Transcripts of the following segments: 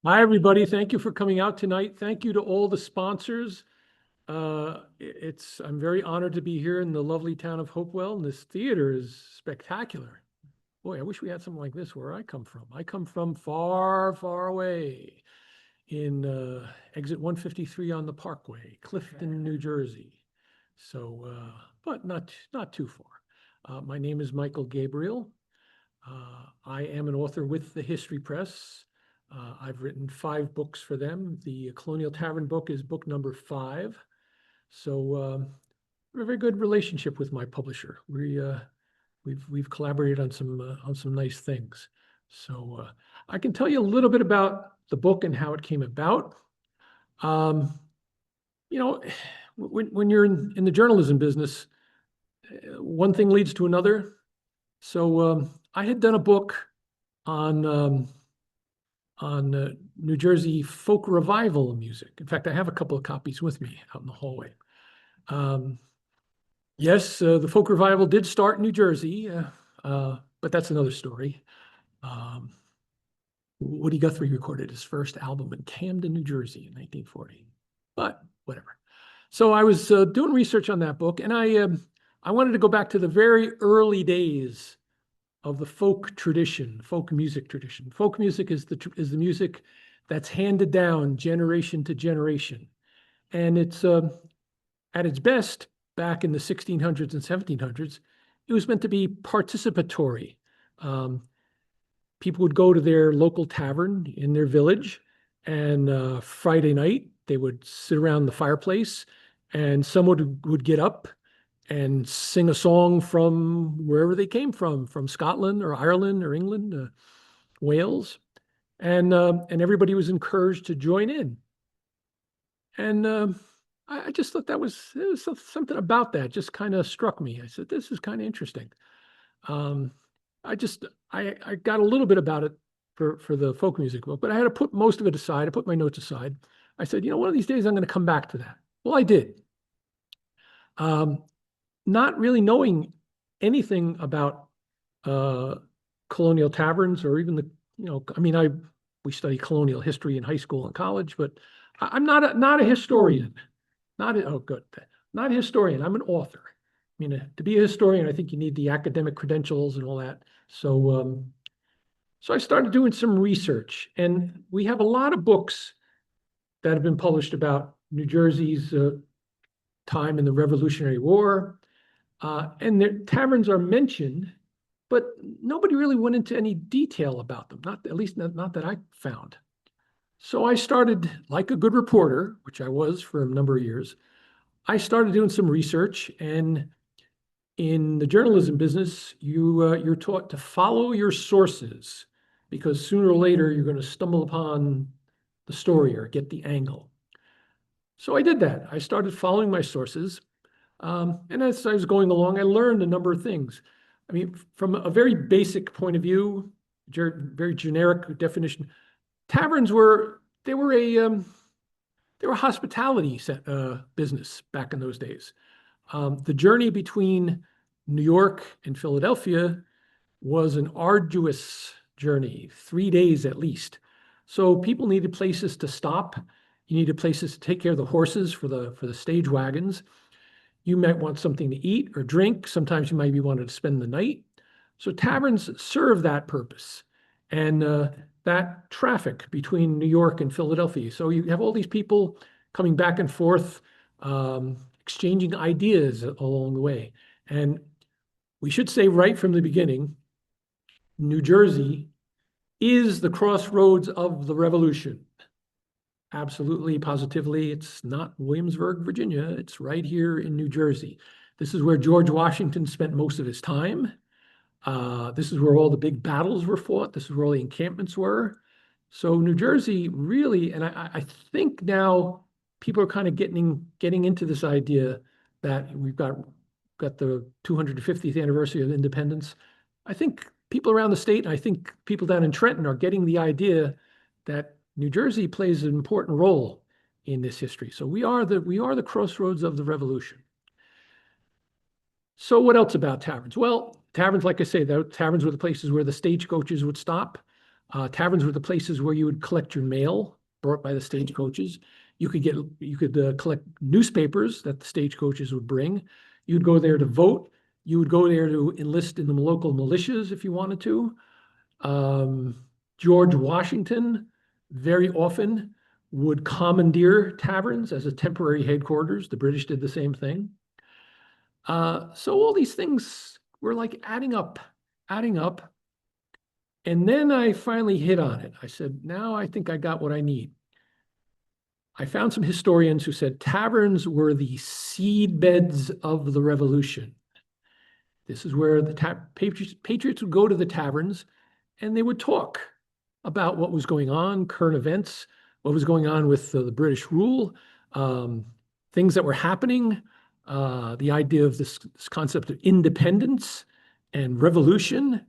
Hi, everybody. Thank you for coming out tonight. Thank you to all the sponsors. I'm very honored to be here in the lovely town of Hopewell, and this theater is spectacular. Boy, I wish we had something like this where I come from. I come from far, far away in exit 153 on the Parkway, Clifton, New Jersey. So, but not too far. My name is Michael Gabriele. I am an author with the History Press. I've written 5 books for them. The Colonial Tavern book is book number 5. So we have a very good relationship with my publisher. We've collaborated on some nice things. So I can tell you a little bit about the book and how it came about. You know, when you're in the journalism business, one thing leads to another. So I had done a book on New Jersey folk revival music. In fact, I have a couple of copies with me out in the hallway. Yes, the folk revival did start in New Jersey, but that's another story. Woody Guthrie recorded his first album in Camden, New Jersey in 1940, but whatever. So I was doing research on that book, and I wanted to go back to the very early days of the folk tradition, folk music tradition. Folk music is the music that's handed down generation to generation. And it's at its best, back in the 1600s and 1700s, it was meant to be participatory. People would go to their local tavern in their village, and Friday night, they would sit around the fireplace, and someone would get up and sing a song from wherever they came from Scotland or Ireland or England, Wales, and everybody was encouraged to join in. And I just thought there was something about that just kind of struck me. I said, this is kind of interesting. I got a little bit about it for the folk music book, but I had to put most of it aside. I put my notes aside. I said, one of these days I'm going to come back to that. Well, I did. Not really knowing anything about colonial taverns or even we study colonial history in high school and college, but I'm not a historian. Not a historian. I'm an author. I mean, to be a historian, I think you need the academic credentials and all that. So I started doing some research, and we have a lot of books that have been published about New Jersey's time in the Revolutionary War. And the taverns are mentioned, but nobody really went into any detail about them, at least not that I found. So I started, like a good reporter, which I was for a number of years, I started doing some research. And in the journalism business, you're taught to follow your sources, because sooner or later you're going to stumble upon the story or get the angle. So I did that. I started following my sources. And as I was going along, I learned a number of things. I mean, from a very basic point of view, very generic definition, taverns were a hospitality business back in those days. The journey between New York and Philadelphia was an arduous journey, 3 days at least. So people needed places to stop. You needed places to take care of the horses for the stage wagons. You might want something to eat or drink. Sometimes you might be wanting to spend the night. So taverns serve that purpose, and that traffic between New York and Philadelphia. So you have all these people coming back and forth, exchanging ideas along the way. And we should say right from the beginning, New Jersey is the crossroads of the Revolution. Absolutely, positively, it's not Williamsburg, Virginia. It's right here in New Jersey. This is where George Washington spent most of his time. This is where all the big battles were fought. This is where all the encampments were. So New Jersey really, and I think now people are kind of getting into this idea that we've got the 250th anniversary of independence. I think people around the state, and I think people down in Trenton are getting the idea that New Jersey plays an important role in this history. So we are the crossroads of the Revolution. So what else about taverns? Well, taverns, like I say, the taverns were the places where the stagecoaches would stop. Taverns were the places where you would collect your mail brought by the stagecoaches. You could collect newspapers that the stagecoaches would bring. You'd go there to vote. You would go there to enlist in the local militias if you wanted to. George Washington very often would commandeer taverns as a temporary headquarters. The British did the same thing. So all these things were like adding up. And then I finally hit on it. I said, now I think I got what I need. I found some historians who said taverns were the seed beds of the revolution. This is where the patriots would go to the taverns and they would talk about what was going on, current events, what was going on with the British rule, things that were happening, the idea of this concept of independence and revolution.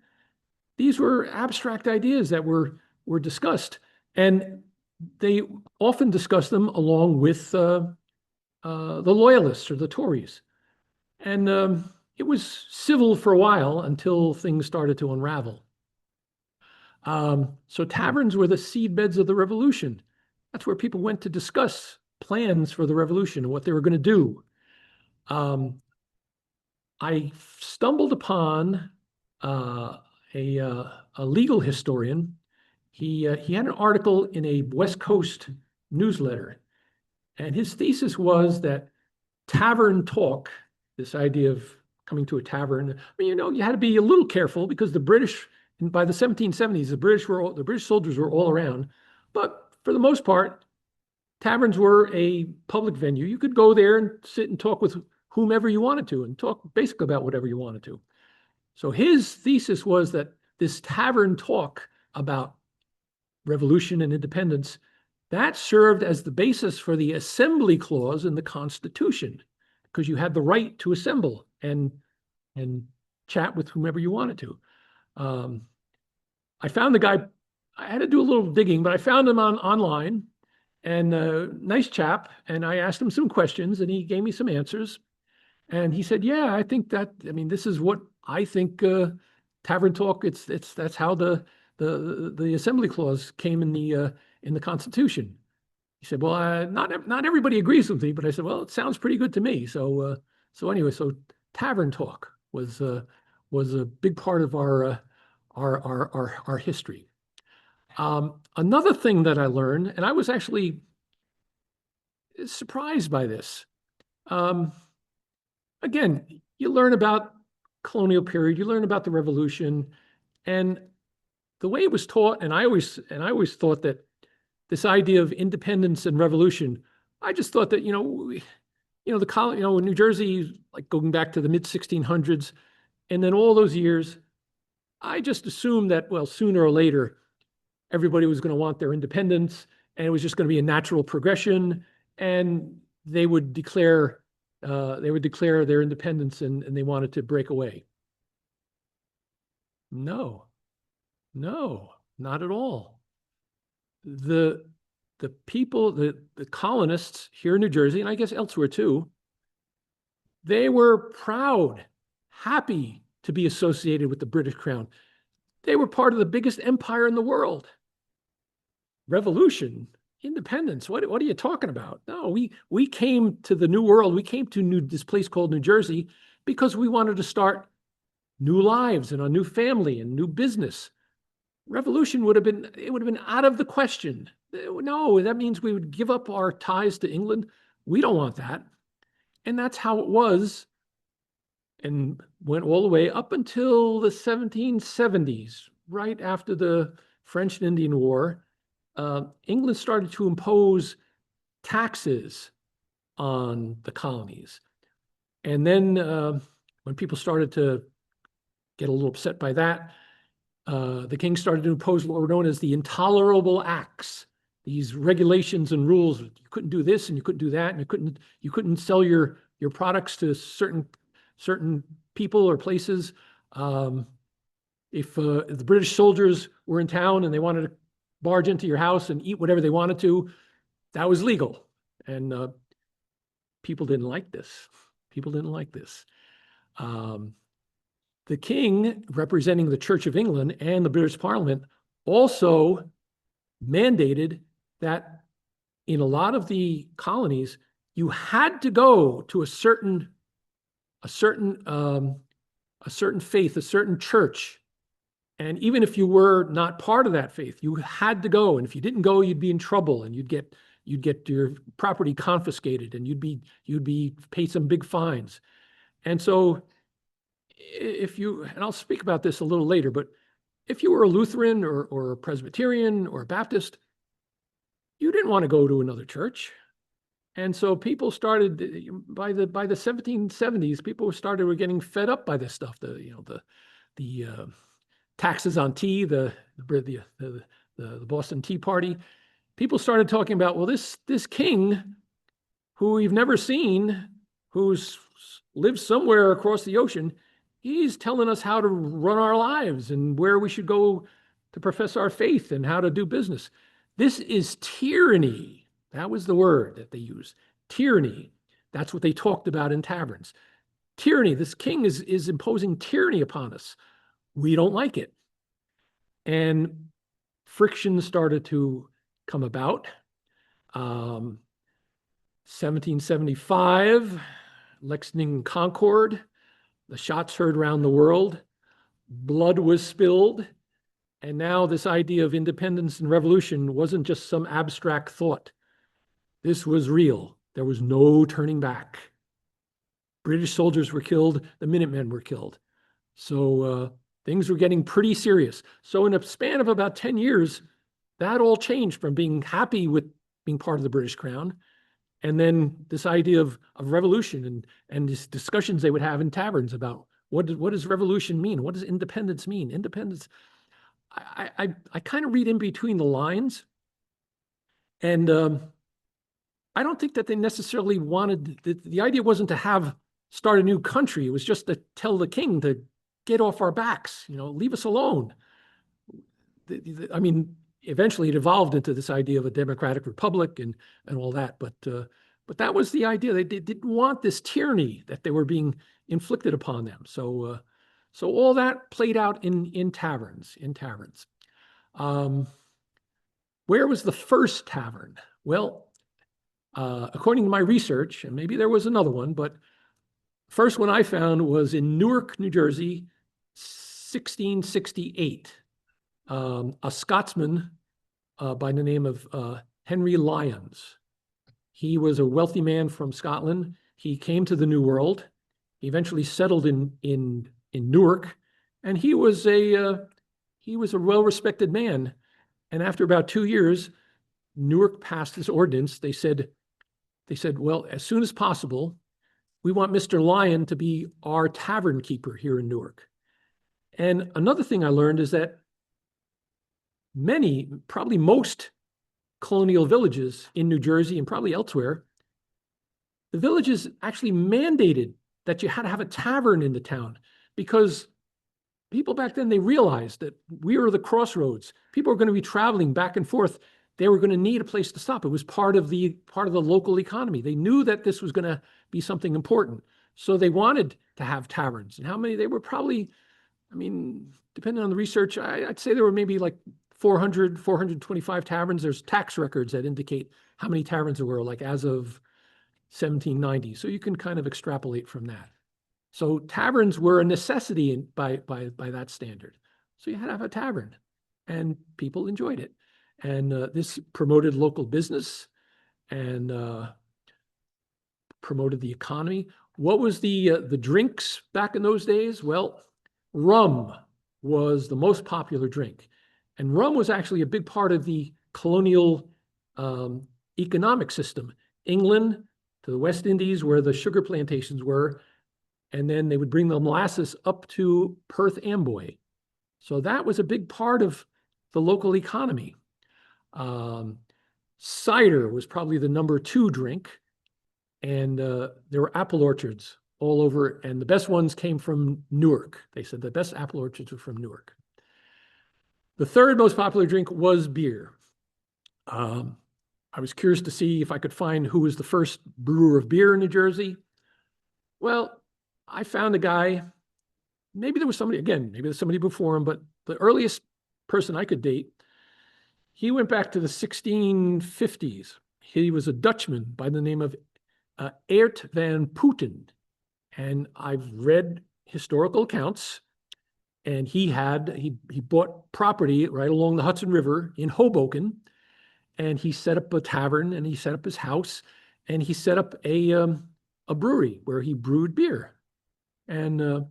These were abstract ideas that were discussed, and they often discussed them along with the Loyalists or the Tories. And it was civil for a while until things started to unravel. So taverns were the seedbeds of the revolution. That's where people went to discuss plans for the revolution and what they were going to do. I stumbled upon a legal historian. He had an article in a West Coast newsletter, and his thesis was that tavern talk, this idea of coming to a tavern, I mean, you had to be a little careful because the British, by the 1770s, the British soldiers were all around, but for the most part, taverns were a public venue. You could go there and sit and talk with whomever you wanted to and talk basically about whatever you wanted to. So his thesis was that this tavern talk about revolution and independence, that served as the basis for the assembly clause in the Constitution, because you had the right to assemble and chat with whomever you wanted to. I found the guy, I had to do a little digging, but I found him online, and nice chap, and I asked him some questions and he gave me some answers. And he said, yeah, I think that, I mean, this is what I think tavern talk, that's how the assembly clause came in the Constitution. He said, well, not everybody agrees with me, but I said, well, it sounds pretty good to me. So anyway, so tavern talk was a big part of our history. Another thing that I learned, and I was actually surprised by this. Again, you learn about colonial period, you learn about the revolution, and the way it was taught, and I always thought that this idea of independence and revolution, I just thought that, New Jersey, like going back to the mid 1600s, and then all those years, I just assumed that, well, sooner or later, everybody was going to want their independence, and it was just going to be a natural progression, and they would declare their independence, and they wanted to break away. No, not at all. The people, the colonists here in New Jersey, and I guess elsewhere too, they were proud, happy to be associated with the British Crown. They were part of the biggest empire in the world. Revolution, independence, what are you talking about? No, we came to the New World, we came to this place called New Jersey because we wanted to start new lives and a new family and new business. Revolution would have been out of the question. No, that means we would give up our ties to England. We don't want that. And that's how it was, and went all the way up until the 1770s, right after the French and Indian War. England started to impose taxes on the colonies. And then when people started to get a little upset by that, the king started to impose what were known as the Intolerable Acts, these regulations and rules. You couldn't do this and you couldn't do that, and you couldn't sell your products to certain people or places. If the British soldiers were in town and they wanted to barge into your house and eat whatever they wanted to, that was legal. And people didn't like this. The king, representing the Church of England and the British Parliament, also mandated that in a lot of the colonies, you had to go to a certain faith, a certain church. And even if you were not part of that faith, you had to go. And if you didn't go, you'd be in trouble, and you'd get your property confiscated, and you'd be paid some big fines. And so and I'll speak about this a little later, but if you were a Lutheran or a Presbyterian or a Baptist, you didn't want to go to another church. And so people started, by the 1770s, people were getting fed up by this stuff. The taxes on tea, the Boston Tea Party. People started talking about, well, this king who we've never seen, who's lives somewhere across the ocean, he's telling us how to run our lives and where we should go to profess our faith and how to do business. This is tyranny. That was the word that they used. Tyranny. That's what they talked about in taverns. Tyranny. This king is imposing tyranny upon us. We don't like it. And friction started to come about. 1775, Lexington Concord, the shots heard around the world, blood was spilled, and now this idea of independence and revolution wasn't just some abstract thought. This was real. There was no turning back. British soldiers were killed, the Minutemen were killed. So things were getting pretty serious. So in a span of about 10 years, that all changed from being happy with being part of the British Crown, and then this idea of revolution and these discussions they would have in taverns about what does revolution mean? What does independence mean? Independence, I kind of read in between the lines, and I don't think that they necessarily wanted, the idea wasn't to start a new country. It was just to tell the king to get off our backs, leave us alone. I mean, eventually it evolved into this idea of a democratic republic and all that, but that was the idea. They didn't want this tyranny that they were being inflicted upon them. So all that played out in taverns. Where was the first tavern? Well, according to my research, and maybe there was another one, but first one I found was in Newark, New Jersey, 1668. A Scotsman by the name of Henry Lyons. He was a wealthy man from Scotland. He came to the New World. He eventually settled in Newark, and he was a well-respected man. And after about 2 years, Newark passed this ordinance. They said, well, as soon as possible, we want Mr. Lyon to be our tavern keeper here in Newark. And another thing I learned is that probably most colonial villages in New Jersey and probably elsewhere, the villages actually mandated that you had to have a tavern in the town, because people back then, they realized that we were the crossroads. People were going to be traveling back and forth. They were going to need a place to stop. It was part of the local economy. They knew that this was going to be something important. So they wanted to have taverns. And how many? They were probably, I mean, depending on the research, I'd say there were maybe like 400, 425 taverns. There's tax records that indicate how many taverns there were, like as of 1790. So you can kind of extrapolate from that. So taverns were a necessity by that standard. So you had to have a tavern, and people enjoyed it. And this promoted local business and promoted the economy. What was the drinks back in those days? Well, rum was the most popular drink. And rum was actually a big part of the colonial economic system. England to the West Indies, where the sugar plantations were, and then they would bring the molasses up to Perth Amboy. So that was a big part of the local economy. Cider was probably the number 2 drink, and there were apple orchards all over, and the best ones came from Newark. They said the best apple orchards were from Newark. The third most popular drink was beer. I was curious to see if I could find who was the first brewer of beer in New Jersey. Well, I found a guy, maybe there's somebody before him, but the earliest person I could date. He went back to the 1650s. He was a Dutchman by the name of Aert van Putten. And I've read historical accounts, and he bought property right along the Hudson River in Hoboken, and he set up a tavern, and he set up his house, and he set up a brewery where he brewed beer. And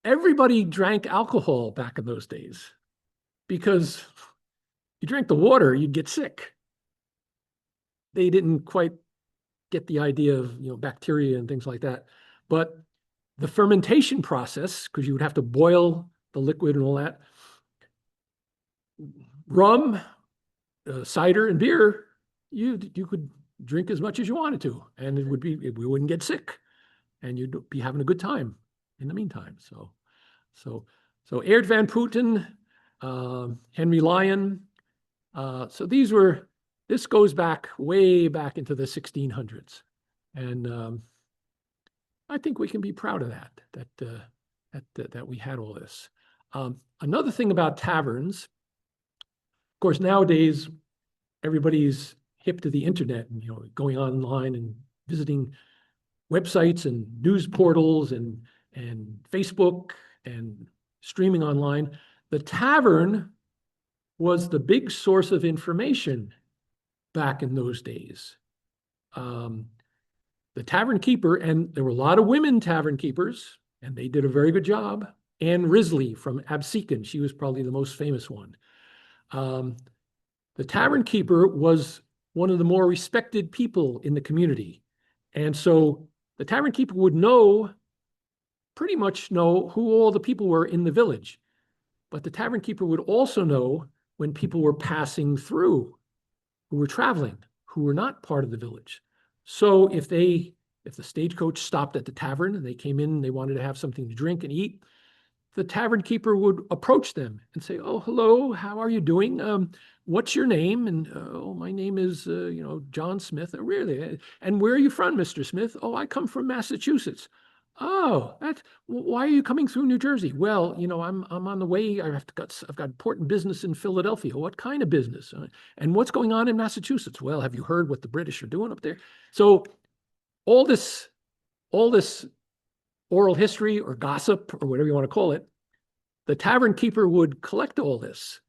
everybody drank alcohol back in those days because you drank the water, you'd get sick. They didn't quite get the idea of, bacteria and things like that. But the fermentation process, because you would have to boil the liquid and all that, rum, cider, and beer, you could drink as much as you wanted to, and we wouldn't get sick, and you'd be having a good time in the meantime. So Aert van Putten, Henry Lyon. So this goes back way back into the 1600s, and I think we can be proud of that we had all this. Another thing about taverns, of course, nowadays everybody's hip to the internet and going online and visiting websites and news portals and Facebook and streaming online. The tavern was the big source of information back in those days. The tavern keeper, and there were a lot of women tavern keepers, and they did a very good job. Anne Risley from Absecon, she was probably the most famous one. The tavern keeper was one of the more respected people in the community. And so the tavern keeper would pretty much know who all the people were in the village. But the tavern keeper would also know when people were passing through, who were traveling, who were not part of the village. So if the stagecoach stopped at the tavern and they came in and they wanted to have something to drink and eat, the tavern keeper would approach them and say, "Oh, hello, how are you doing? What's your name?" And, "Oh, my name is, John Smith." "Oh, really? And where are you from, Mr. Smith?" "Oh, I come from Massachusetts." "Oh, why are you coming through New Jersey?" "Well, I'm on the way. I've got important business in Philadelphia." "What kind of business? And what's going on in Massachusetts?" "Well, have you heard what the British are doing up there?" So all this oral history or gossip or whatever you want to call it, the tavern keeper would collect all this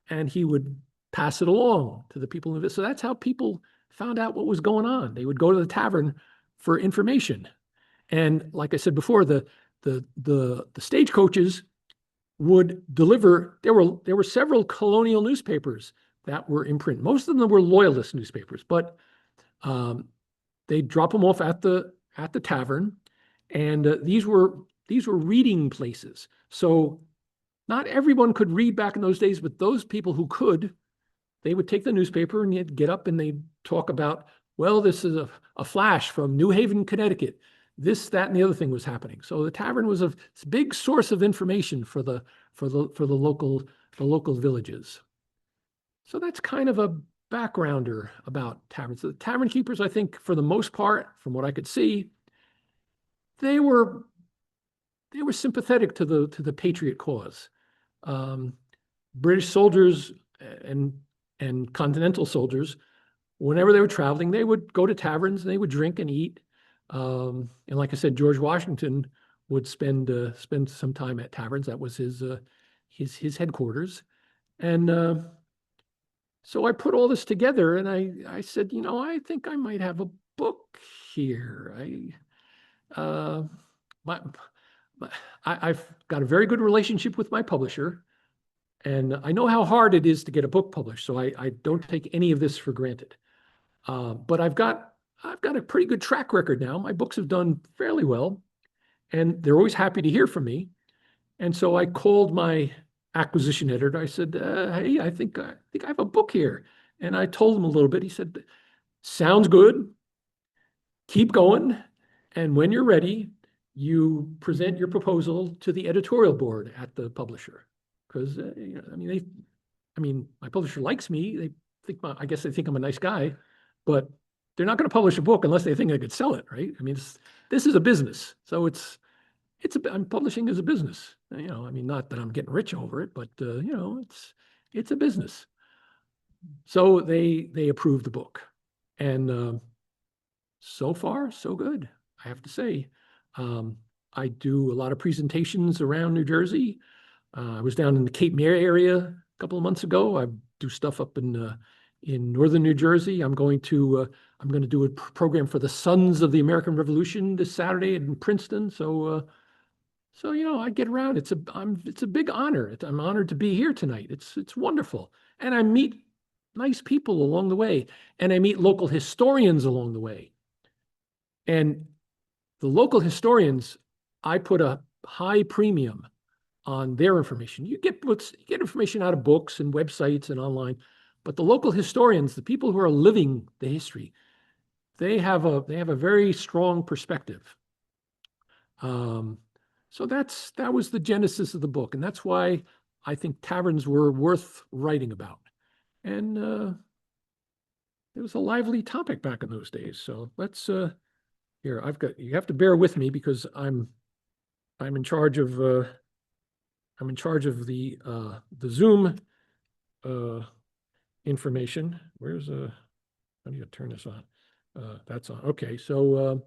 and he would pass it along to the people in the village. So that's how people found out what was going on. They would go to the tavern for information. And like I said before, the stagecoaches would deliver. There were several colonial newspapers that were in print. Most of them were loyalist newspapers, but they'd drop them off at the tavern, and these were reading places. So not everyone could read back in those days, but those people who could, they would take the newspaper and they'd get up and they'd talk about, well, this is a flash from New Haven, Connecticut. This, that, and the other thing was happening. So the tavern was a big source of information for the local villages. So that's kind of a backgrounder about taverns. The tavern keepers, I think, for the most part, from what I could see, they were sympathetic to the patriot cause. British soldiers and continental soldiers, whenever they were traveling, they would go to taverns and they would drink and eat. And like I said, George Washington would spend some time at taverns. That was his headquarters. And so I put all this together and I said, I think I might have a book here. I've got a very good relationship with my publisher, and I know how hard it is to get a book published, so I don't take any of this for granted. But I've got a pretty good track record now. My books have done fairly well, and they're always happy to hear from me. And so I called my acquisition editor. I said, "Hey, I think I have a book here." And I told him a little bit. He said, "Sounds good. Keep going. And when you're ready, you present your proposal to the editorial board at the publisher." Because my publisher likes me. I guess they think I'm a nice guy, but they're not going to publish a book unless they think I could sell it, right? This is a business, so it's I'm publishing as a business. I mean, not that I'm getting rich over it, but it's a business. So they approved the book, and so far so good, I have to say. I do a lot of presentations around New Jersey. I was down in the Cape May area a couple of months ago. I do stuff up in northern New Jersey. I'm going to do a program for the Sons of the American Revolution this Saturday in Princeton. So I get around. It's a big honor. I'm honored to be here tonight. It's wonderful, and I meet nice people along the way, and I meet local historians along the way. And the local historians, I put a high premium on their information. You get books, you get information out of books and websites and online, but the local historians, the people who are living the history, they have a very strong perspective. So that was the genesis of the book, and that's why I think taverns were worth writing about. And it was a lively topic back in those days. So let's here. You have to bear with me because I'm in charge of the Zoom information. Where's how do you turn this on? That's on. Okay, so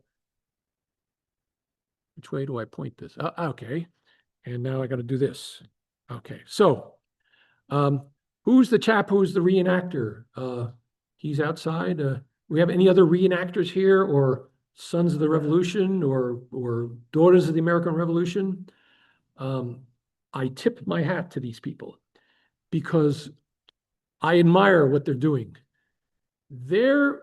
which way do I point this? Okay, and now I got to do this. Okay, so who's the chap who's the reenactor? He's outside. We have any other reenactors here, or Sons of the Revolution, or Daughters of the American Revolution? I tip my hat to these people because I admire what they're doing. They're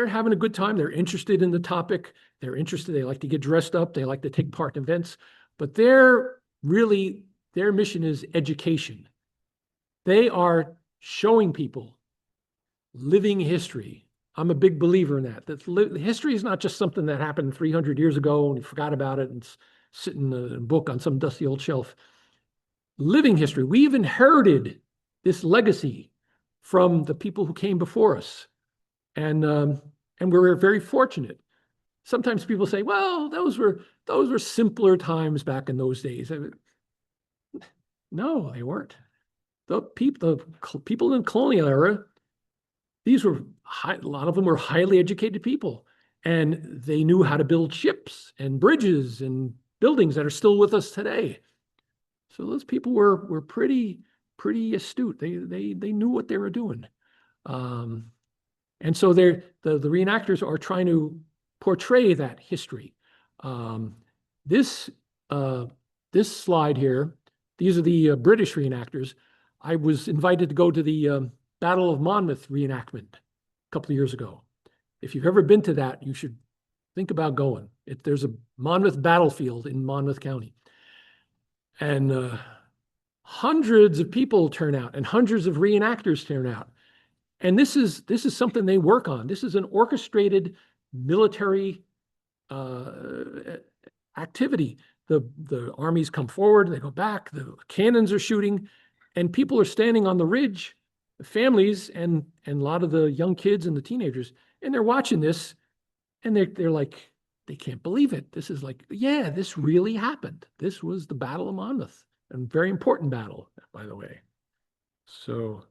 having a good time. They're interested in the topic. They're interested. They like to get dressed up. They like to take part in events. But their mission is education. They are showing people living history. I'm a big believer in that. History is not just something that happened 300 years ago and you forgot about it and it's sitting in a book on some dusty old shelf. Living history. We've inherited this legacy from the people who came before us. And we're very fortunate. Sometimes people say, well, those were simpler times back in those days. No, they weren't. The people in the colonial era, a lot of them were highly educated people, and they knew how to build ships and bridges and buildings that are still with us today. So those people were pretty astute. They knew what they were doing. And so the reenactors are trying to portray that history. This slide here, these are the British reenactors. I was invited to go to the Battle of Monmouth reenactment a couple of years ago. If you've ever been to that, you should think about going. There's a Monmouth battlefield in Monmouth County. And hundreds of people turn out and hundreds of reenactors turn out. And this is something they work on. This is an orchestrated military activity. The armies come forward, they go back, the cannons are shooting, and people are standing on the ridge, the families and a lot of the young kids and the teenagers, and they're watching this, and they're like, they can't believe it. This is like, yeah, this really happened. This was the Battle of Monmouth, a very important battle, by the way. So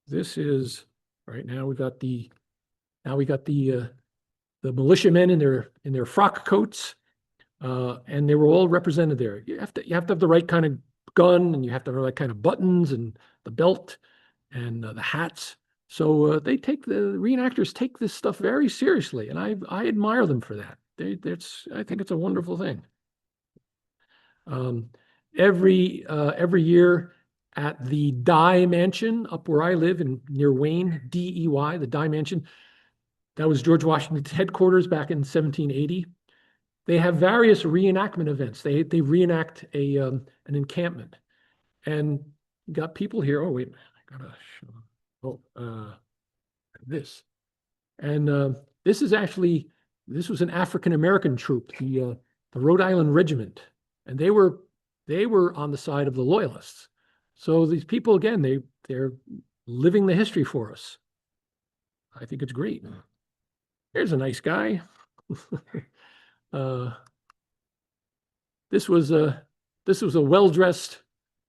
this is right now. We got the militiamen in their frock coats, and they were all represented there. You have to have the right kind of gun, and you have to have the right kind of buttons and the belt and the hats. So the reenactors take this stuff very seriously, and I admire them for that. I think it's a wonderful thing. Every year at the Dye Mansion up where I live near Wayne, DEY, the Dye Mansion, that was George Washington's headquarters back in 1780. They have various reenactment events. They reenact an encampment, and you got people here. Oh wait, I gotta show. This, and this was an African American troop, the Rhode Island Regiment, and they were on the side of the Loyalists. So these people, again, they're living the history for us. I think it's great. Here's a nice guy. This was a well-dressed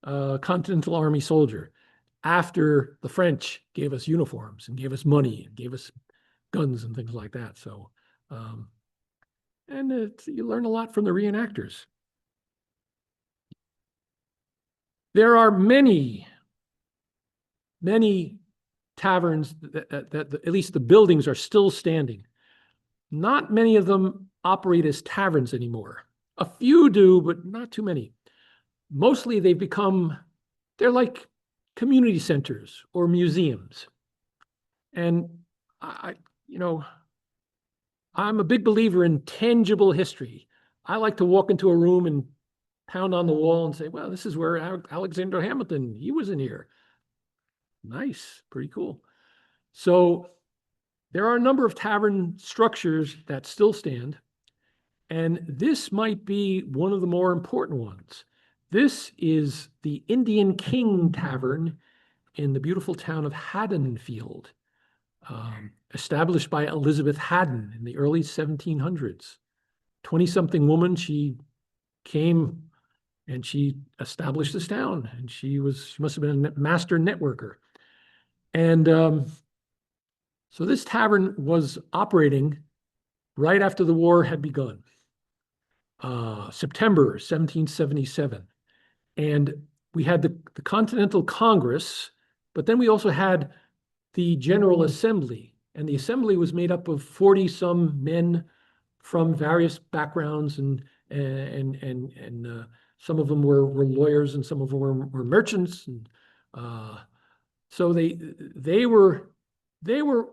Continental Army soldier after the French gave us uniforms and gave us money and gave us guns and things like that. So, and you learn a lot from the reenactors. There are many taverns that at least the buildings are still standing. Not many of them operate as taverns anymore. A few do, but not too many. Mostly they're like community centers or museums. And I'm a big believer in tangible history. I like to walk into a room and pound on the wall and say, well, this is where Alexander Hamilton, he was in here. Nice, pretty cool. So there are a number of tavern structures that still stand, and this might be one of the more important ones. This is the Indian King Tavern in the beautiful town of Haddonfield, established by Elizabeth Haddon in the early 1700s. 20-something woman, she came and she established this town, and she must have been a master networker. And so this tavern was operating right after the war had begun, September 1777. And we had the Continental Congress, but then we also had the General Assembly. And the assembly was made up of 40-some men from various backgrounds, and some of them were lawyers, and some of them were merchants. And so they were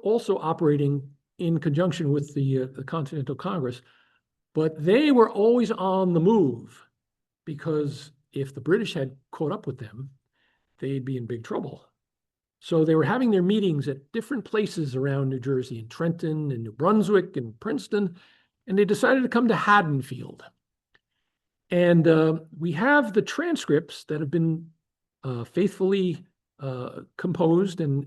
also operating in conjunction with the Continental Congress, but they were always on the move, because if the British had caught up with them, they'd be in big trouble. So they were having their meetings at different places around New Jersey, in Trenton and New Brunswick and Princeton, and they decided to come to Haddonfield. And we have the transcripts that have been faithfully composed, and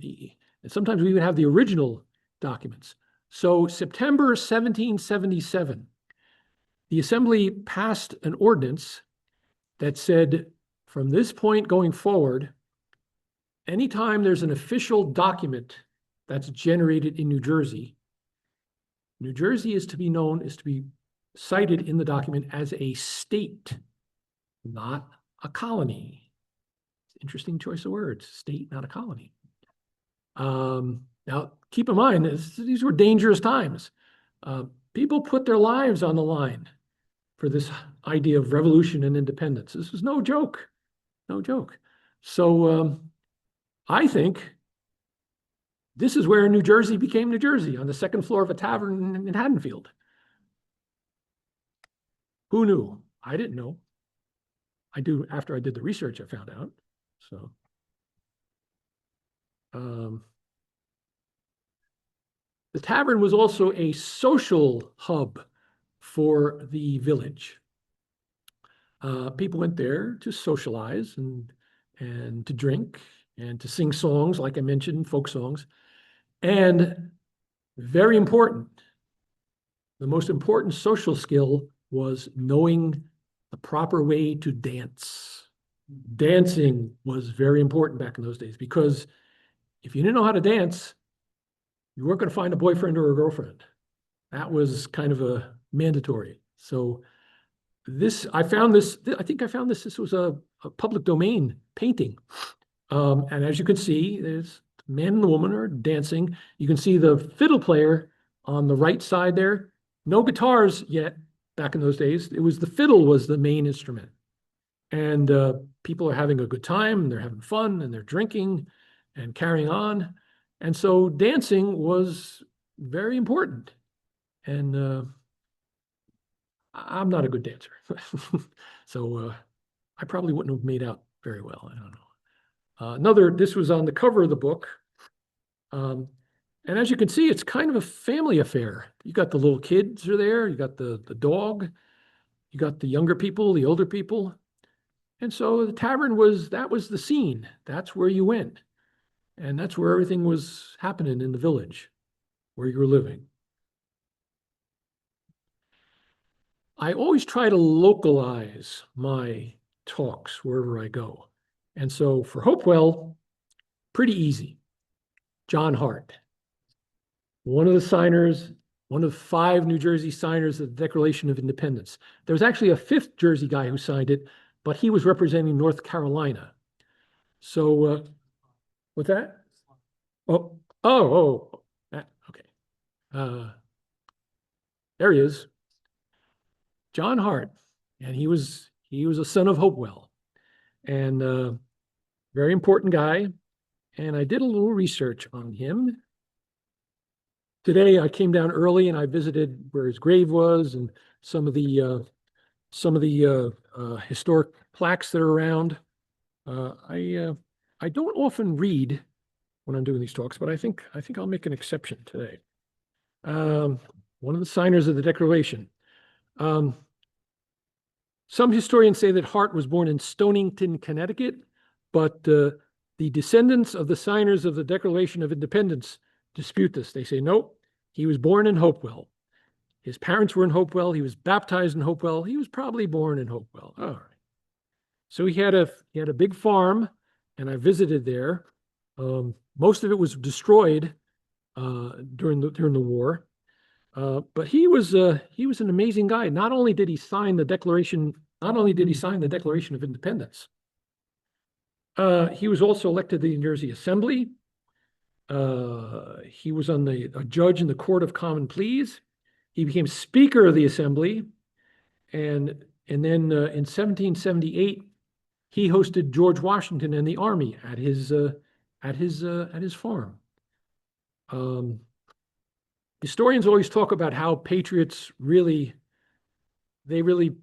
sometimes we even have the original documents. So September 1777, the Assembly passed an ordinance that said, from this point going forward, anytime there's an official document that's generated in New Jersey is to be cited in the document as a state, not a colony. Interesting choice of words, state, not a colony. Now, keep in mind, these were dangerous times. People put their lives on the line for this idea of revolution and independence. This was no joke, no joke. So I think this is where New Jersey became New Jersey, on the second floor of a tavern in Haddonfield. Who knew? I didn't know. After I did the research, I found out. So the tavern was also a social hub for the village. People went there to socialize and to drink and to sing songs, like I mentioned, folk songs. And very important, the most important social skill was knowing the proper way to dance. Dancing was very important back in those days, because if you didn't know how to dance, you weren't going to find a boyfriend or a girlfriend. That was kind of a mandatory. So I think I found this was a public domain painting. And as you can see, there's the man and the woman are dancing. You can see the fiddle player on the right side there. No guitars yet back in those days. The fiddle was the main instrument. And people are having a good time, and they're having fun, and they're drinking and carrying on. And so dancing was very important. And I'm not a good dancer. So I probably wouldn't have made out very well. I don't know. This was on the cover of the book. And as you can see, it's kind of a family affair. You got the little kids are there. You got the dog. You got the younger people, the older people. And so the tavern that was the scene. That's where you went. And that's where everything was happening in the village where you were living. I always try to localize my talks wherever I go. And so for Hopewell, pretty easy. John Hart, one of the signers, one of 5 New Jersey signers of the Declaration of Independence. There was actually a 5th Jersey guy who signed it, but he was representing North Carolina. So, what's that? Okay. There he is, John Hart, and he was a son of Hopewell, and very important guy. And I did a little research on him. Today I came down early and I visited where his grave was and some of the historic plaques that are around. I don't often read when I'm doing these talks, but I think I'll make an exception today. One of the signers of the Declaration. Some historians say that Hart was born in Stonington, Connecticut, but the descendants of the signers of the Declaration of Independence dispute this. They say, nope, he was born in Hopewell. His parents were in Hopewell. He was baptized in Hopewell. He was probably born in Hopewell. All right. So he had a big farm, and I visited there. Most of it was destroyed during the war, but he was an amazing guy. Not only did he sign the Declaration of Independence, he was also elected to the New Jersey Assembly. He was a judge in the Court of Common Pleas. He became Speaker of the Assembly, and then in 1778, he hosted George Washington and the Army at his farm. Historians always talk about how patriots really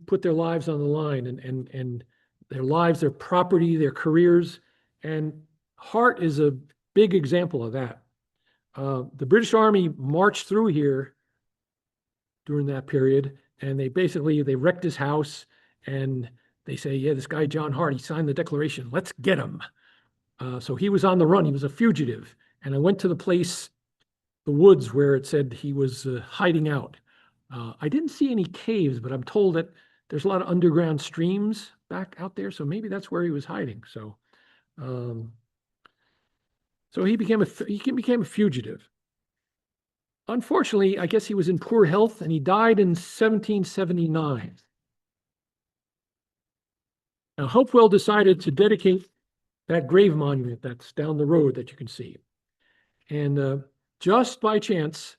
put their lives on the line, and their lives, their property, their careers, and Hart is a big example of that. The British Army marched through here during that period, and they wrecked his house, and they say, yeah, this guy John Hart, he signed the Declaration. Let's get him. So he was on the run. He was a fugitive. And I went to the place, the woods, where it said he was hiding out. I didn't see any caves, but I'm told that there's a lot of underground streams back out there. So maybe that's where he was hiding. So he became a fugitive. Unfortunately, I guess he was in poor health, and he died in 1779. Now, Hopewell decided to dedicate that grave monument that's down the road that you can see. And just by chance,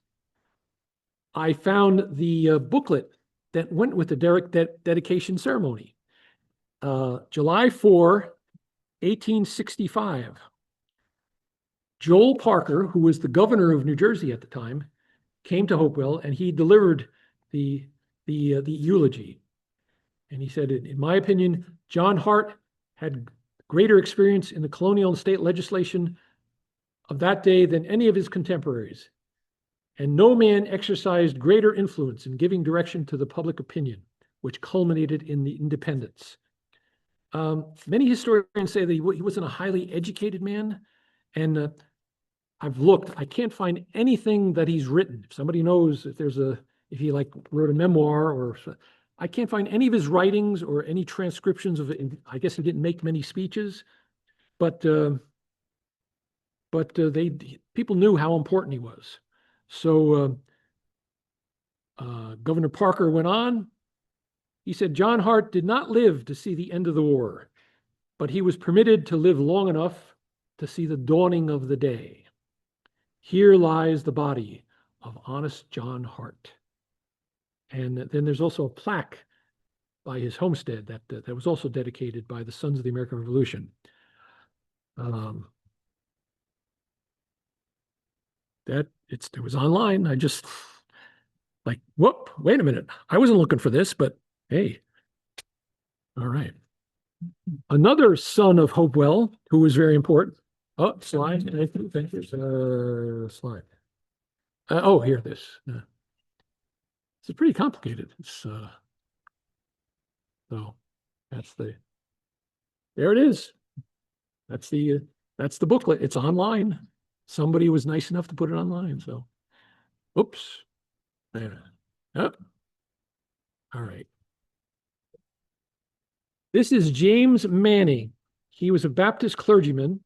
I found the booklet that went with the dedication ceremony. July 4, 1865. Joel Parker, who was the governor of New Jersey at the time, came to Hopewell, and he delivered the eulogy. And he said, in my opinion, John Hart had greater experience in the colonial and state legislation of that day than any of his contemporaries. And no man exercised greater influence in giving direction to the public opinion, which culminated in the independence. Many historians say that he wasn't a highly educated man. And I've looked, I can't find anything that he's written. If somebody knows if he wrote a memoir, or I can't find any of his writings or any transcriptions of it. I guess he didn't make many speeches, but people knew how important he was. So Governor Parker went on. He said, John Hart did not live to see the end of the war, but he was permitted to live long enough to see the dawning of the day. Here lies the body of honest John Hart. And then there's also a plaque by his homestead that was also dedicated by the Sons of the American Revolution. It was online. I just whoop, wait a minute. I wasn't looking for this, but hey. All right. Another son of Hopewell, who was very important. Oh, slide. Slide. Here, this. It's pretty complicated. So there it is. That's the booklet. It's online. Somebody was nice enough to put it online. So, oops. Oh. All right. This is James Manning. He was a Baptist clergyman.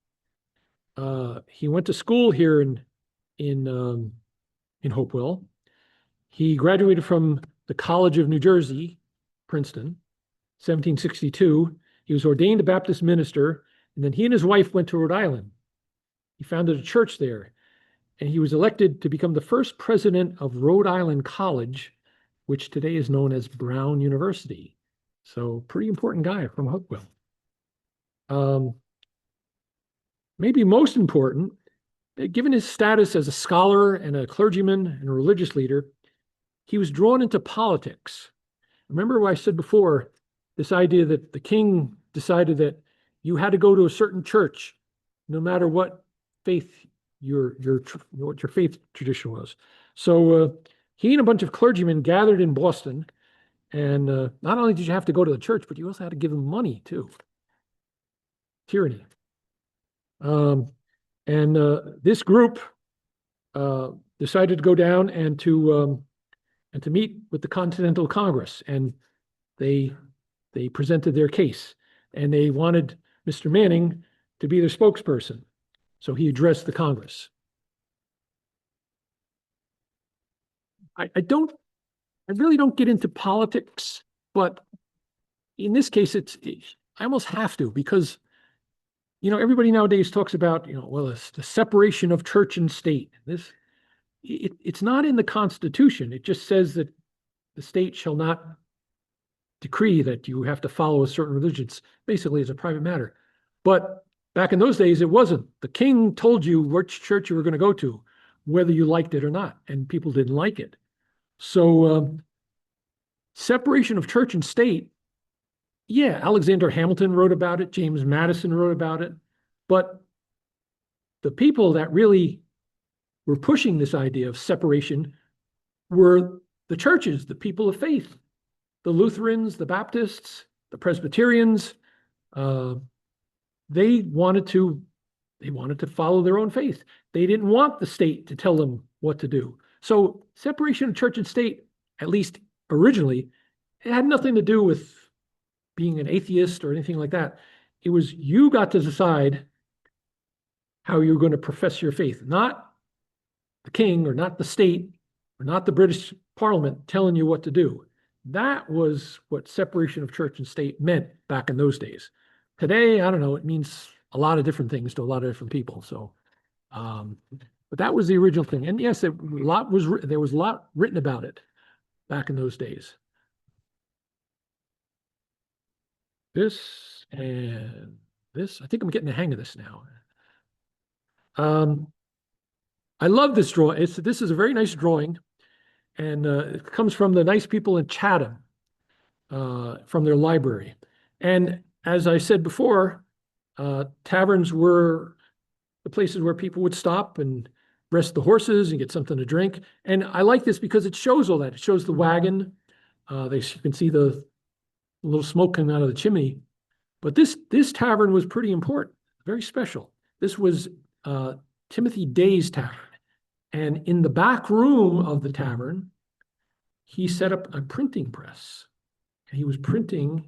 He went to school here in in Hopewell. He graduated from the College of New Jersey, Princeton, 1762. He was ordained a Baptist minister, and then he and his wife went to Rhode Island. He founded a church there, and he was elected to become the first president of Rhode Island College, which today is known as Brown University. So pretty important guy from Hopewell. Maybe most important, given his status as a scholar and a clergyman and a religious leader, he was drawn into politics. Remember what I said before, this idea that the king decided that you had to go to a certain church, no matter what faith what your faith tradition was. So he and a bunch of clergymen gathered in Boston, and not only did you have to go to the church, but you also had to give them money too. Tyranny. This group decided to go down and to meet with the Continental Congress, and they presented their case, and they wanted Mr. Manning to be their spokesperson. So he addressed the Congress. I really don't get into politics, but in this case, I almost have to, because everybody nowadays talks about, well, it's the separation of church and state. It's not in the Constitution. It just says that the state shall not decree that you have to follow a certain religion. Basically, it's a private matter. But back in those days, it wasn't. The king told you which church you were going to go to, whether you liked it or not, and people didn't like it. So separation of church and state, yeah, Alexander Hamilton wrote about it, James Madison wrote about it, but the people that really were pushing this idea of separation were the churches, the people of faith, the Lutherans, the Baptists, the Presbyterians. They wanted to follow their own faith. They didn't want the state to tell them what to do. So separation of church and state, at least originally, it had nothing to do with being an atheist or anything like that. It was you got to decide how you're going to profess your faith, not the king or not the state or not the British Parliament telling you what to do. That was what separation of church and state meant back in those days. Today, I don't know, it means a lot of different things to a lot of different people. So, but that was the original thing. And yes, there was a lot written about it back in those days. This and this, I think I'm getting the hang of this now. I love this drawing. This is a very nice drawing, and it comes from the nice people in Chatham, from their library. And as I said before, taverns were the places where people would stop and rest the horses and get something to drink. And I like this because it shows all that. It shows the wagon. You can see the little smoke coming out of the chimney. But this tavern was pretty important, very special. This was Timothy Day's tavern. And in the back room of the tavern, he set up a printing press. And he was printing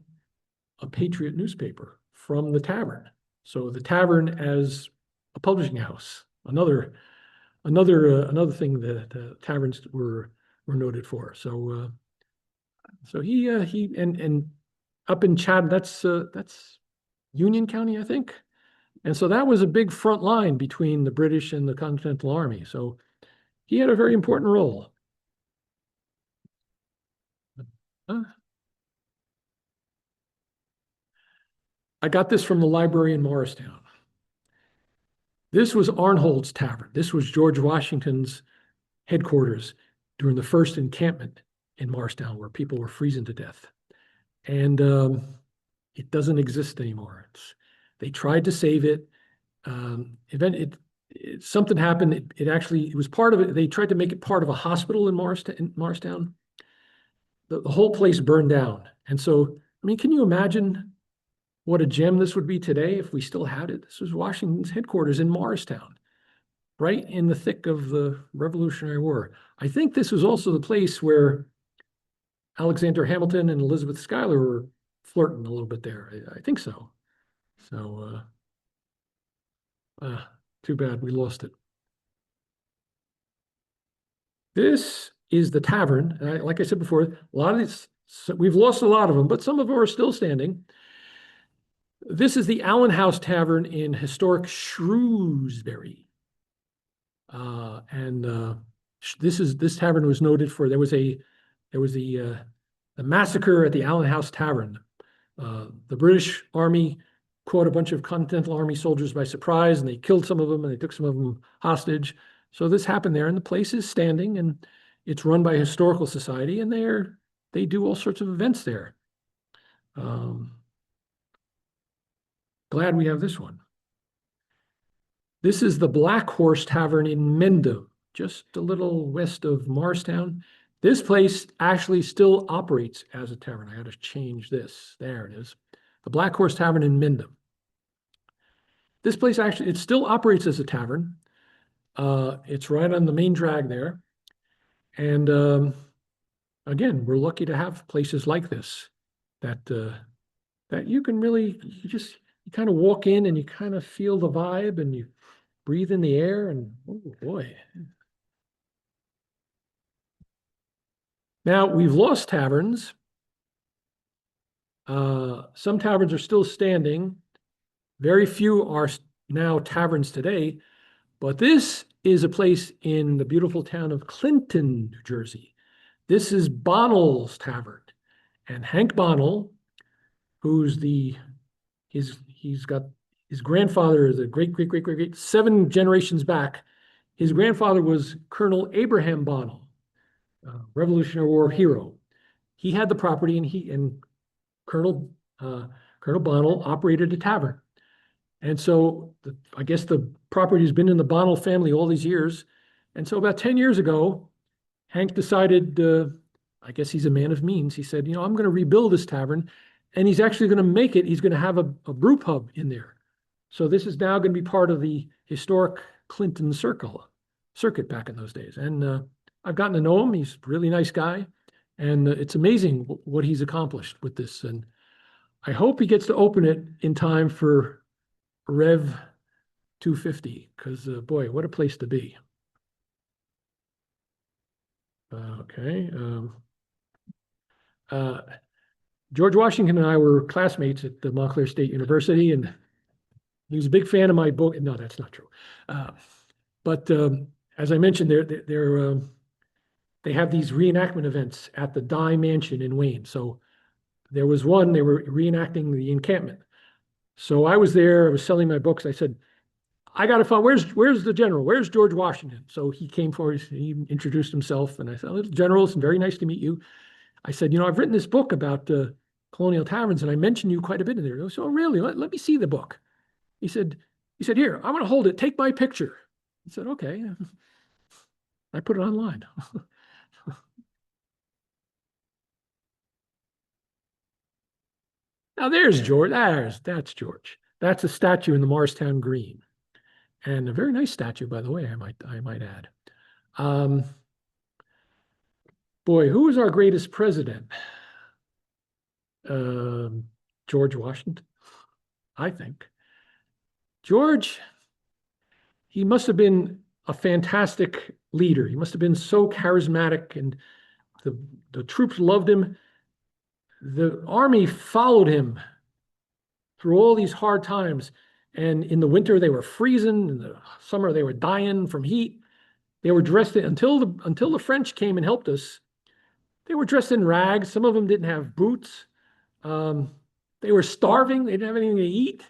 a Patriot newspaper from the tavern. So the tavern as a publishing house, another thing that taverns were noted for. So he and up in Chatham, that's Union County, I think. And so that was a big front line between the British and the Continental Army. So he had a very important role. I got this from the library in Morristown. This was Arnhold's Tavern. This was George Washington's headquarters during the first encampment in Morristown, where people were freezing to death. And it doesn't exist anymore. They tried to save it. Something happened. It was part of it. They tried to make it part of a hospital in Morristown. The whole place burned down. And so, I mean, can you imagine what a gem this would be today if we still had it? This was Washington's headquarters in Morristown, right in the thick of the Revolutionary War. I think this was also the place where Alexander Hamilton and Elizabeth Schuyler were flirting a little bit there. I think so. So, too bad we lost it. This is the tavern. Like I said before, a lot of these, so we've lost a lot of them, but some of them are still standing. This is the Allen House Tavern in historic Shrewsbury. And this tavern was noted for there was the massacre at the Allen House Tavern. The British Army caught a bunch of Continental Army soldiers by surprise, and they killed some of them, and they took some of them hostage. So this happened there, and the place is standing, and it's run by a historical society, and they do all sorts of events there. Glad we have this one. This is the Black Horse Tavern in Mendham, just a little west of Morristown. This place actually still operates as a tavern. I got to change this. There it is. The Black Horse Tavern in Mendham. This place actually, it still operates as a tavern. It's right on the main drag there. And again, we're lucky to have places like this that you can really, you kind of walk in and you kind of feel the vibe and you breathe in the air and, oh boy. Now, we've lost taverns. Some taverns are still standing. Very few are now taverns today, but this is a place in the beautiful town of Clinton, New Jersey. This is Bonnell's Tavern. And Hank Bonnell, he's got his grandfather is a great 7 generations back. His grandfather was Colonel Abraham Bonnell, Revolutionary War hero. He had the property, and Colonel Bonnell operated a tavern. And so I guess the property has been in the Bonnell family all these years. And so about 10 years ago, Hank decided, I guess he's a man of means. He said, I'm going to rebuild this tavern, and he's actually going to make it. He's going to have a brew pub in there. So this is now going to be part of the historic Clinton circuit back in those days. And I've gotten to know him. He's a really nice guy. And it's amazing what he's accomplished with this. And I hope he gets to open it in time for Rev 250, because boy, what a place to be. Okay. George Washington and I were classmates at the Montclair State University, and he was a big fan of my book. No, that's not true. But as I mentioned, they have these reenactment events at the Dye Mansion in Wayne. So there was one, they were reenacting the encampment. So I was there, I was selling my books. I said, I got to find, where's the general? Where's George Washington? So he came forward, he introduced himself, and I said, little general, it's very nice to meet you. I said, I've written this book about Colonial Taverns, and I mentioned you quite a bit in there. He goes, oh, really? Let me see the book. He said, here, I'm going to hold it. Take my picture. I said, okay. I put it online. Now there's George. That's George. That's a statue in the Morristown Green, and a very nice statue, by the way. I might add. Boy, who was our greatest president? George Washington, I think. George, he must have been a fantastic leader. He must have been so charismatic, and the troops loved him. The army followed him through all these hard times. And in the winter, they were freezing. In the summer, they were dying from heat. They were dressed until the French came and helped us. They were dressed in rags. Some of them didn't have boots. They were starving. They didn't have anything to eat.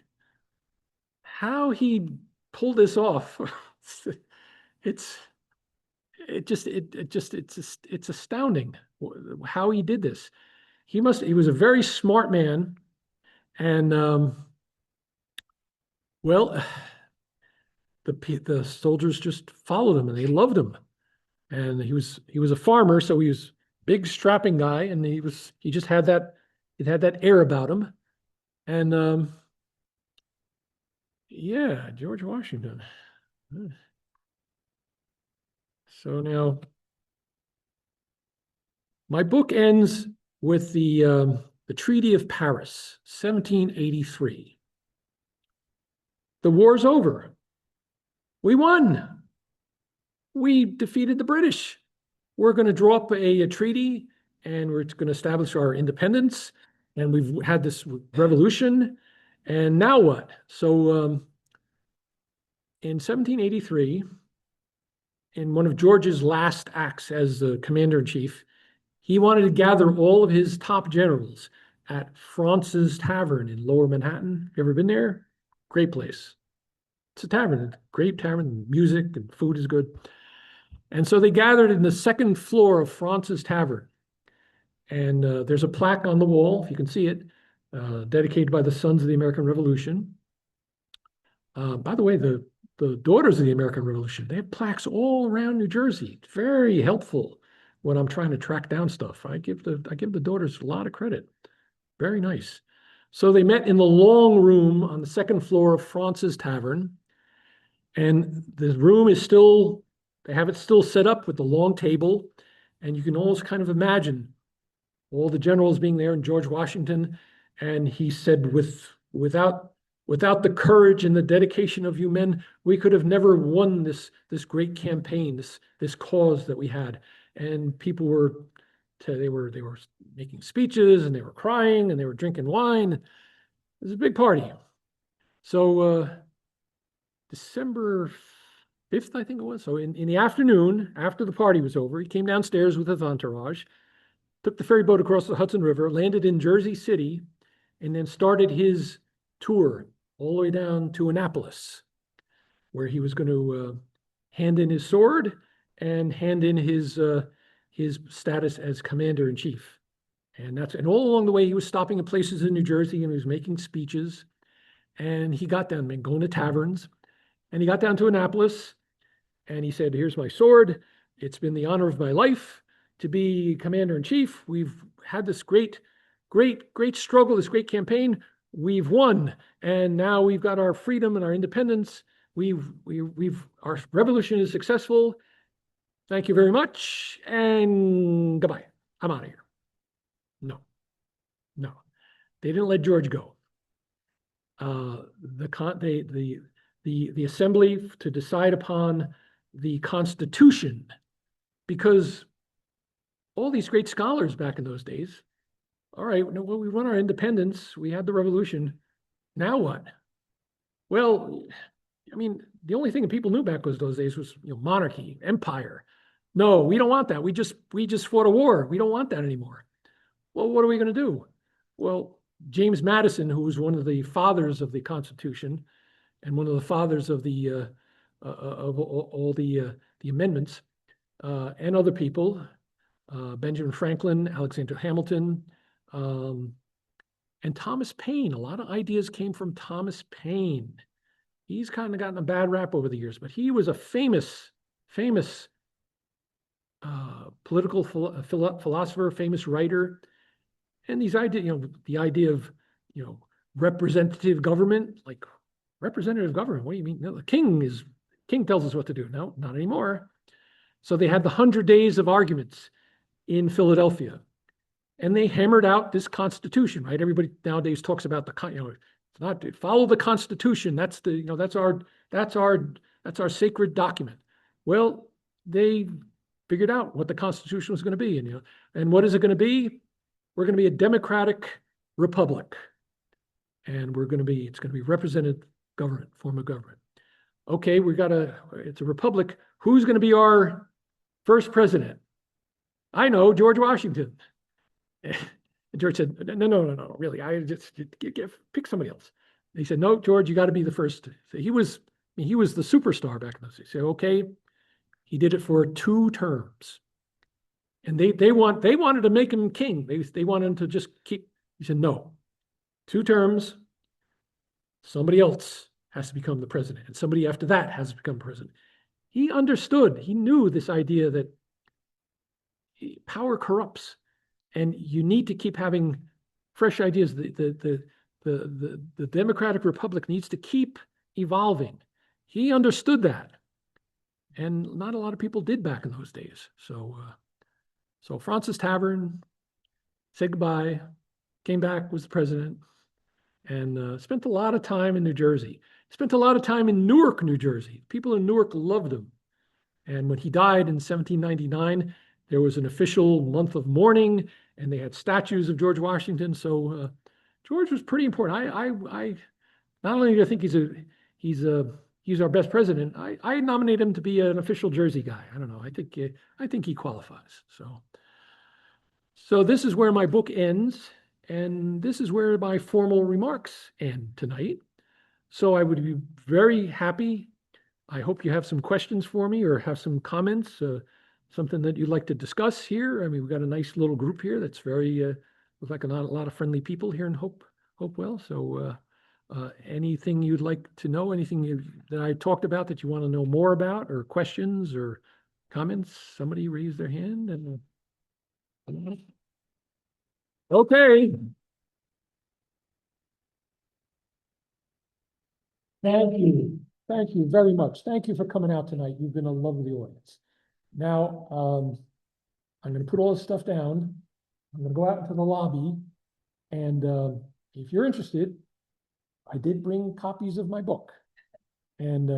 How he pulled this off, it's astounding how he did this. He was a very smart man, and well, the soldiers just followed him and they loved him. And he was a farmer, so he was a big strapping guy, and he just had that air about him. And yeah, George Washington. So now My book ends with the Treaty of Paris, 1783. The war's over. We won. We defeated the British. We're going to draw up a treaty, and we're going to establish our independence. And we've had this revolution. And now what? So in 1783, in one of George's last acts as the commander-in-chief, he wanted to gather all of his top generals at France's Tavern in Lower Manhattan. You ever been there? Great place. It's a tavern, great tavern, music and food is good. And so they gathered in the second floor of France's Tavern. And there's a plaque on the wall, if you can see it, dedicated by the Sons of the American Revolution. By the way, the Daughters of the American Revolution, they have plaques all around New Jersey. It's very helpful when I'm trying to track down stuff. I give the Daughters a lot of credit. Very nice. So they met in the long room on the second floor of France's Tavern. And the room is still, they have it still set up with the long table. And you can almost kind of imagine all the generals being there and George Washington. And he said, without the courage and the dedication of you men, we could have never won this great campaign, this cause that we had. And people were making speeches and they were crying and they were drinking wine. It was a big party. So December 5th, I think it was. So in the afternoon, after the party was over, he came downstairs with his entourage, took the ferry boat across the Hudson River, landed in Jersey City, and then started his tour all the way down to Annapolis, where he was going to hand in his sword and hand in his status as commander-in-chief. And all along the way, he was stopping at places in New Jersey and he was making speeches. And he got down, going to taverns. And he got down to Annapolis and he said, here's my sword. It's been the honor of my life to be commander-in-chief. We've had this great struggle, this great campaign. We've won. And now we've got our freedom and our independence. Our revolution is successful. Thank you very much. And goodbye. I'm out of here. No. They didn't let George go. The assembly to decide upon the Constitution, because all these great scholars back in those days, all right, well, we won our independence, we had the revolution, now what? Well, I mean, the only thing that people knew back those days was monarchy, empire. No, we don't want that. We just fought a war. We don't want that anymore. Well, what are we going to do? Well, James Madison, who was one of the fathers of the Constitution and one of the fathers of all the amendments, and other people, Benjamin Franklin, Alexander Hamilton, and Thomas Paine. A lot of ideas came from Thomas Paine. He's kind of gotten a bad rap over the years, but he was a famous political philosopher, famous writer. And these ideas, the idea of, representative government, like representative government, what do you mean? No, the king tells us what to do. No, not anymore. So they had the 100 days of arguments in Philadelphia, and they hammered out this Constitution, right? Everybody nowadays talks about follow the Constitution. That's our sacred document. Well, they figured out what the Constitution was going to be, and what is it going to be? We're going to be a democratic republic, and it's going to be representative government, form of government. Okay, it's a republic. Who's going to be our first president? I know, George Washington. And George said, no, really, I just pick somebody else. They said, no, George, you got to be the first. So he was the superstar back in those days. They said, okay, he did it for 2 terms. And they wanted to make him king. They wanted him to just keep. He said, no, 2 terms, somebody else has to become the president, and somebody after that has to become president. He understood, he knew this idea that power corrupts, and you need to keep having fresh ideas. The Democratic Republic needs to keep evolving. He understood that, and not a lot of people did back in those days. So So Francis Tavern, said goodbye, came back, was the president, and spent a lot of time in New Jersey. Spent a lot of time in Newark, New Jersey. People in Newark loved him. And when he died in 1799, there was an official month of mourning, and they had statues of George Washington. So George was pretty important. I not only do I think he's our best president, I nominate him to be an official Jersey guy. I don't know. I think he qualifies. So this is where my book ends, and this is where my formal remarks end tonight. So I would be very happy. I hope you have some questions for me or have some comments, something that you'd like to discuss here. I mean, we've got a nice little group here that's very, looks like a lot of friendly people here in Hopewell. So anything you'd like to know, that I talked about that you want to know more about, or questions or comments? Somebody raise their hand and. Okay. Thank you. Thank you very much. Thank you for coming out tonight. You've been a lovely audience. Now, I'm going to put all this stuff down. I'm going to go out into the lobby. And if you're interested, I did bring copies of my book. And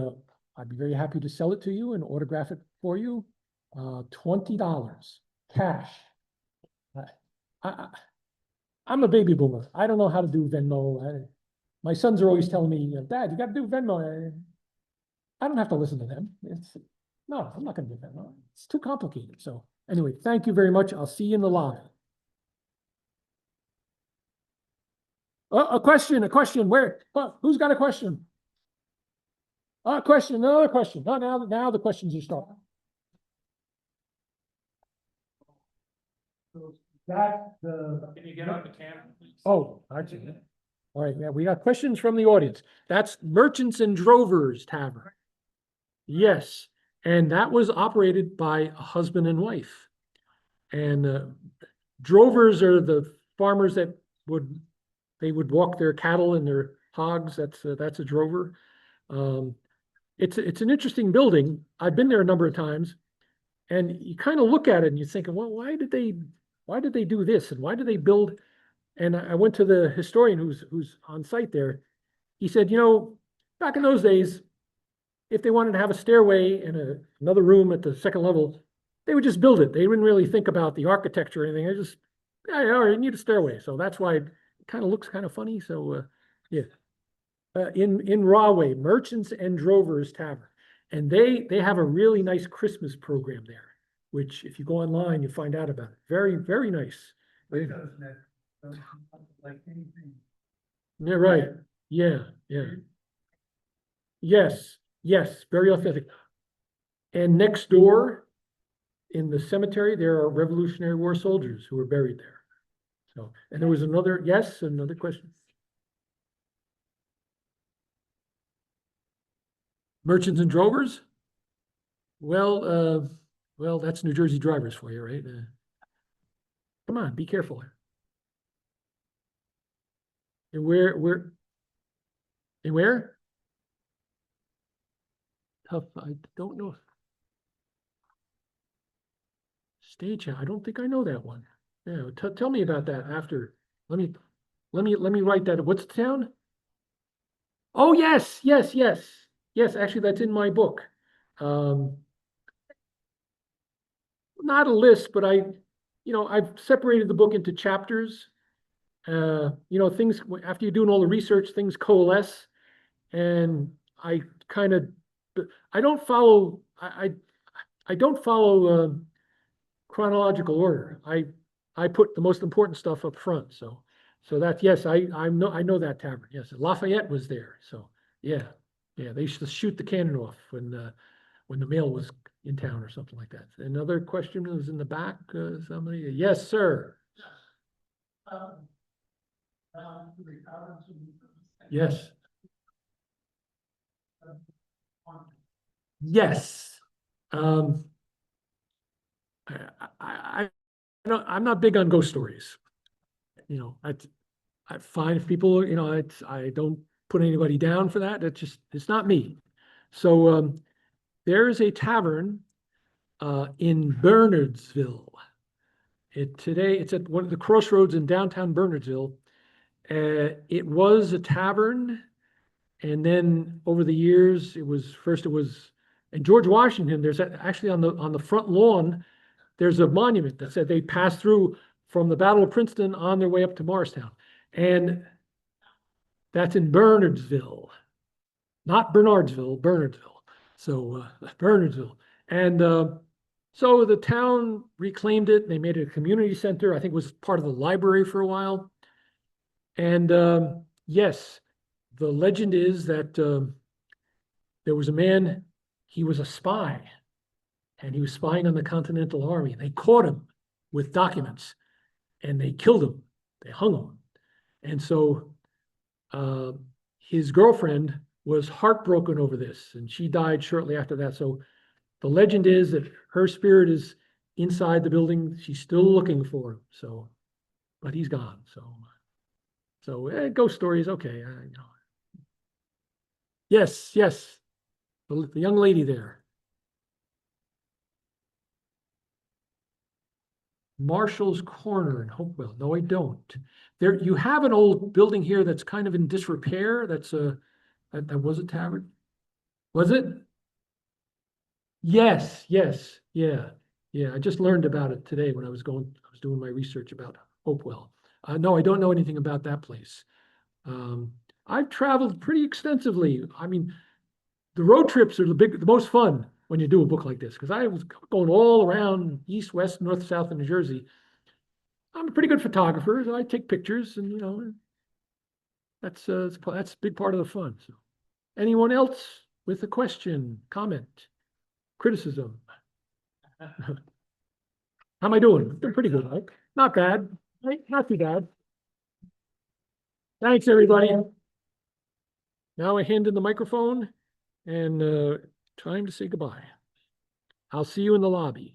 I'd be very happy to sell it to you and autograph it for you. $20 cash. I'm a baby boomer. I don't know how to do Venmo. My sons are always telling me, Dad, you got to do Venmo. I don't have to listen to them. No, I'm not going to do Venmo. It's too complicated. So anyway, thank you very much. I'll see you in the lobby. A question. Where? Who's got a question? A question, another question. No, now the questions are starting. Can you get on the camera, please? Oh, actually. All right, yeah, we got questions from the audience. That's Merchants and Drovers Tavern. Yes, and that was operated by a husband and wife. And drovers are the farmers that would walk their cattle and their hogs. That's a drover. It's an interesting building. I've been there a number of times, and you kind of look at it and you're thinking, well, why did they do this, and why did they build? And I went to the historian who's on site there. He said, back in those days, if they wanted to have a stairway and another room at the second level, they would just build it. They wouldn't really think about the architecture or anything. They just, I need a stairway. So that's why it kind of looks kind of funny. So yeah, in Rahway, Merchants and Drovers Tavern, and they have a really nice Christmas program there, which if you go online, you find out about it. Very, very nice. Like anything. Yeah, right. Yeah. Yes, very authentic. And next door in the cemetery, there are Revolutionary War soldiers who were buried there. So, and there was another question. Merchants and Drovers? Well, that's New Jersey drivers for you, right? Come on, be careful. And where? Tough, I don't know. Stagehouse, I don't think I know that one. Yeah, tell me about that after. Let me write that. What's the town? Oh, yes. Actually, that's in my book. Not a list, but I've separated the book into chapters. Things, after you're doing all the research, things coalesce, and I don't follow chronological order. I put the most important stuff up front. So that, yes, I know that tavern. Yes, Lafayette was there. So yeah, they used to shoot the cannon off when the mail was in town or something like that. Another question was in the back. Somebody, yes, sir. Yes. Yes. I'm not big on ghost stories. I find if people, I don't put anybody down for that. It's not me. So there is a tavern in Bernardsville, Today, it's at one of the Crossroads in downtown Bernardsville. It was a tavern, and then over the years, it was and George Washington. There's actually on the front lawn, there's a monument that said they passed through from the Battle of Princeton on their way up to Morristown, and that's in Bernardsville, not Bernardsville, Bernardsville. So Bernardsville, and so the town reclaimed it. They made it a community center. I think it was part of the library for a while. And yes, the legend is that there was a man, he was a spy, and he was spying on the Continental Army. They caught him with documents, and they killed him. They hung him. And so his girlfriend was heartbroken over this, and she died shortly after that. So the legend is that her spirit is inside the building. She's still looking for him. So, but he's gone. So ghost stories, okay. Yes, yes, the young lady there. Marshall's Corner in Hopewell. No, I don't. There, you have an old building here that's kind of in disrepair. That was a tavern. Was it? Yes, yes, yeah, yeah. I just learned about it today when I was doing my research about Hopewell. No, I don't know anything about that place. I've traveled pretty extensively. I mean, the road trips are the most fun when you do a book like this, because I was going all around east, west, north, south of New Jersey. I'm a pretty good photographer, so I take pictures, and that's a big part of the fun. So, anyone else with a question, comment, criticism? How am I doing? Doing pretty good, right? Not bad, right? Not too bad. Thanks, everybody. Now I hand in the microphone, and time to say goodbye. I'll see you in the lobby.